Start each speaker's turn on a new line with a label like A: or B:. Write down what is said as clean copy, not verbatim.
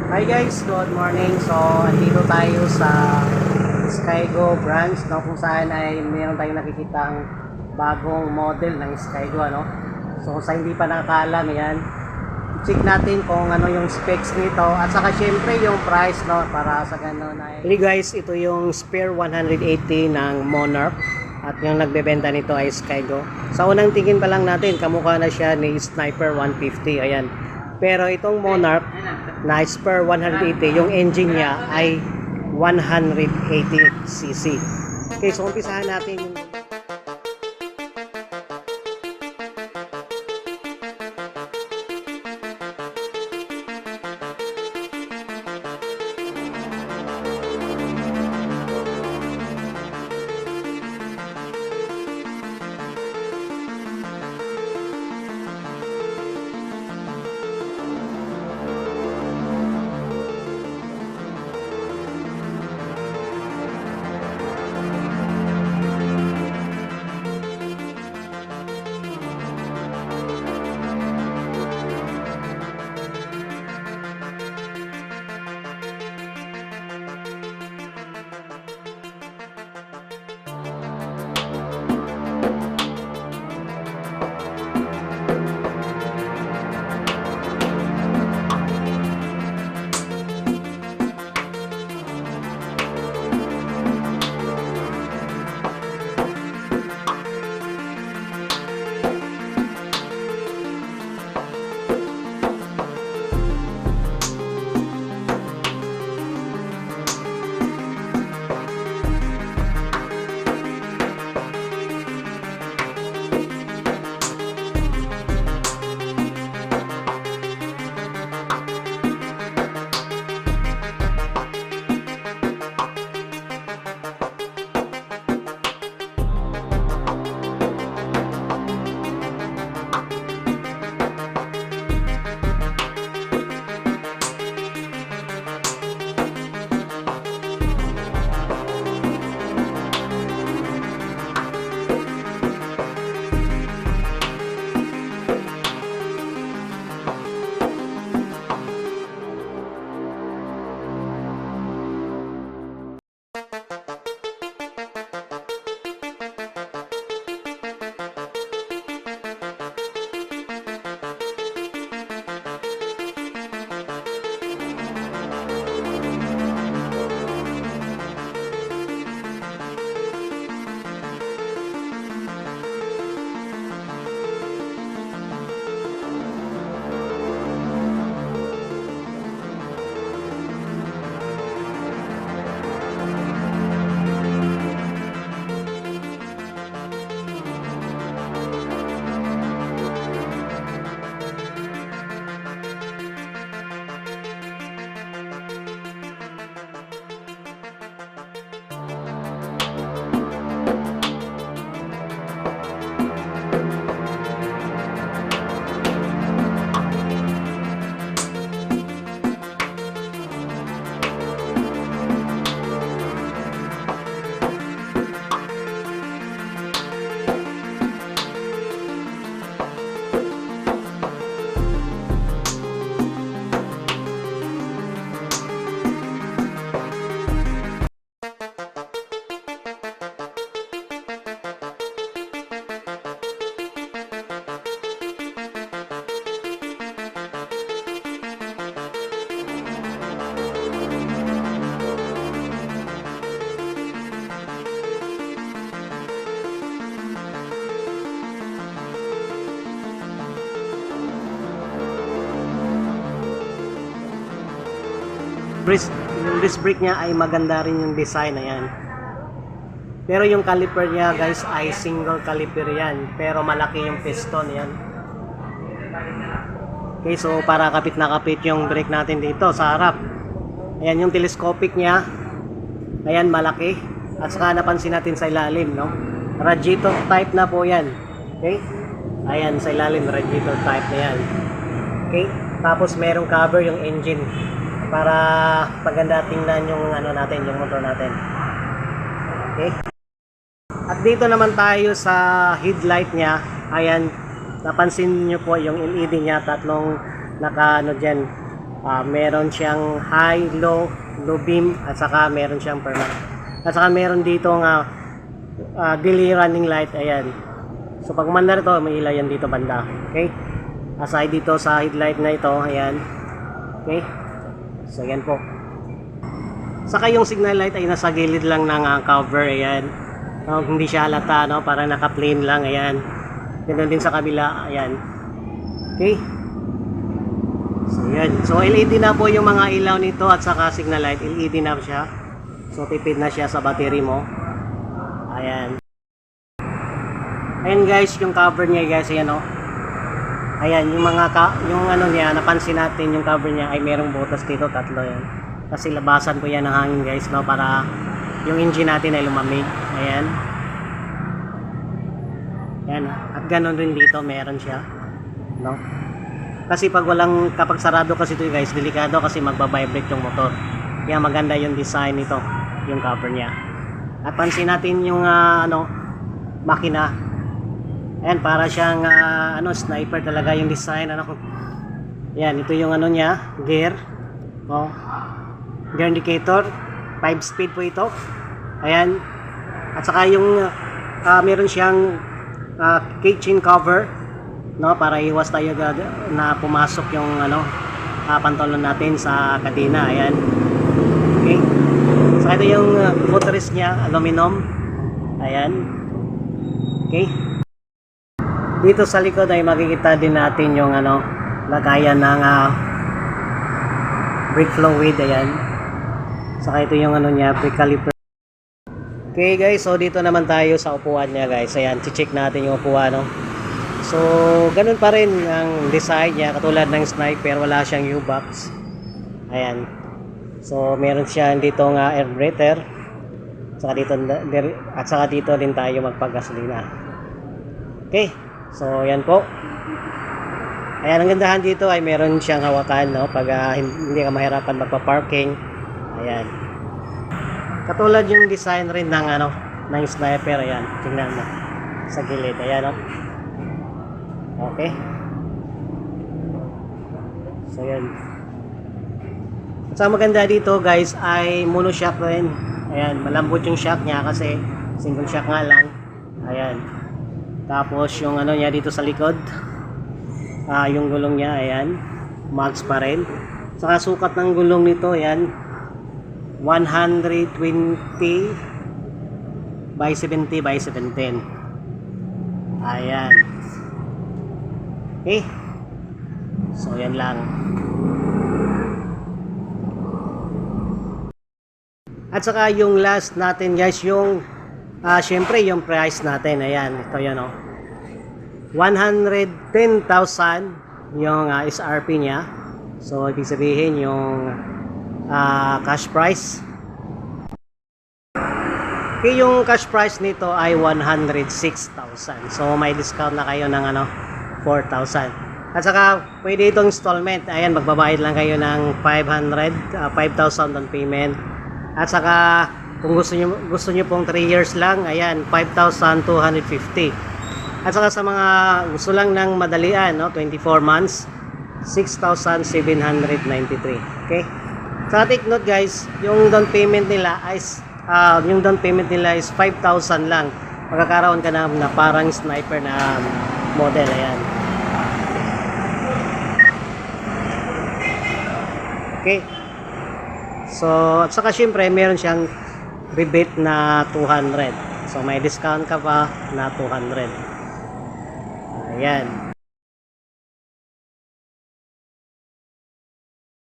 A: Hi guys, good morning. So, andito tayo sa Skygo branch, no, kung saan ay mayroon tayong nakikitang bagong model ng Skygo, ano. So, sa hindi pa nakakaalam, yan, check natin kung ano yung specs nito at saka syempre yung price, no, para sa ganun ay. Hey guys, ito yung Spare 180 ng Monarch at yung nagbebenta nito ay Skygo. Sa unang tingin pa lang natin, kamukha na siya ni Sniper 150, ayan. Pero itong Monarch na Spare 180, yung engine niya ay 180cc. Okay, so umpisahan natin yung disc brake niya ay maganda rin yung design na yan. Pero yung caliper niya guys ay single caliper yan. Pero malaki yung piston yan. Okay, so para kapit na kapit yung brake natin dito sa harap. Ayan yung telescopic niya. Ayan malaki. At saka napansin natin sa ilalim, no? Radiator type na po yan. Okay? Ayan sa ilalim, radiator type na yan. Okay? Tapos merong cover yung engine para paganda tingnan yung ano natin, yung motor natin. Okay? At dito naman tayo sa headlight niya. Ayan, napansin niyo po yung LED niya, tatlong naka ano diyan, Meron siyang high, low, low beam, at saka meron siyang permanent. At saka meron dito nga daily running light, ayan. So pag umandar ito, may ilaw yan dito banda. Okay? Aside dito sa headlight na ito, ayan. Okay? So yan po. Saka yung signal light ay nasa gilid lang ng cover, ayan. Hindi siya halata, no? Para naka-plain lang, ayan. Ganun din sa kabila, ayan. Okay? So yan. So LED na po yung mga ilaw nito at saka signal light, LED na siya. So tipid na siya sa battery mo. Ayan. Ayan guys, yung cover niya guys, ayan o. Ayan, yung mga yung ano niya, napansin natin yung cover niya ay merong butas dito, tatlo yan. Kasi labasan po yan ng hangin guys, no, para yung engine natin ay lumamig. Ayan. Ayan, at ganoon rin dito, meron siya, no. Kasi kapag sarado kasi ito guys, delikado kasi magbabibrate yung motor. Kaya maganda yung design nito, yung cover niya. At pansin natin yung makina. Ayan, para siyang sniper talaga yung design, ano. Ayan, ito yung ano niya, gear. Oh. Gear indicator, 5 speed po ito. Ayan. At saka yung meron siyang keychain cover, no, para iwas tayo na pumasok yung pantalon natin sa kadena. Ayan. Okay. Saka ito yung footrest niya, aluminum. Ayan. Okay. Dito sa likod ay makikita din natin yung lagayan ng brake fluid. Ayan. Saka ito yung niya, brake caliper. Okay guys, so dito naman tayo sa upuan niya guys. Ayan, check natin yung upuan, no. So, ganun pa rin ang design niya, katulad ng sniper, wala siyang U-box. Ayan. So, meron siya dito nga air breather. At saka dito din tayo magpagasolina. Okay. So, yan po. Ayan, ang gandahan dito ay meron siyang hawakan, no, pag hindi ka mahirapan magpa-parking. Ayan. Katulad yung design rin ng ng sniper. Ayan, tingnan mo sa gilid. Ayan, no. Okay. So, yan. At sa maganda dito, guys, ay monoshock rin. Ayan, malambot yung shock niya kasi single shock nga lang. Ayan. Tapos yung niya dito sa likod, yung gulong niya, ayan, mags pa rin. Saka sukat ng gulong nito, ayan, 120 by 70 by 710. Ayan. Okay. So yan lang. At saka yung last natin guys, yung syempre yung price natin. Ayan, ito yan, 110,000 yung SRP niya. So ibig sabihin yung cash price. Okay, yung cash price nito ay 106,000. So may discount na kayo ng 4,000. At saka pwede itong installment. Ayan, magbabayad lang kayo ng 5,000 down payment. At saka kung gusto niyo pong 3 years lang, ayan, 5,250. At saka sa mga gusto lang ng madalian, 24 months, 6,793. Okay? Sa take note guys, yung down payment nila is 5,000 lang. Magkakaroon ka na parang sniper na model. Ayan. Okay. So, at saka syempre meron siyang rebate na 200. So may discount ka pa na 200. Ayan.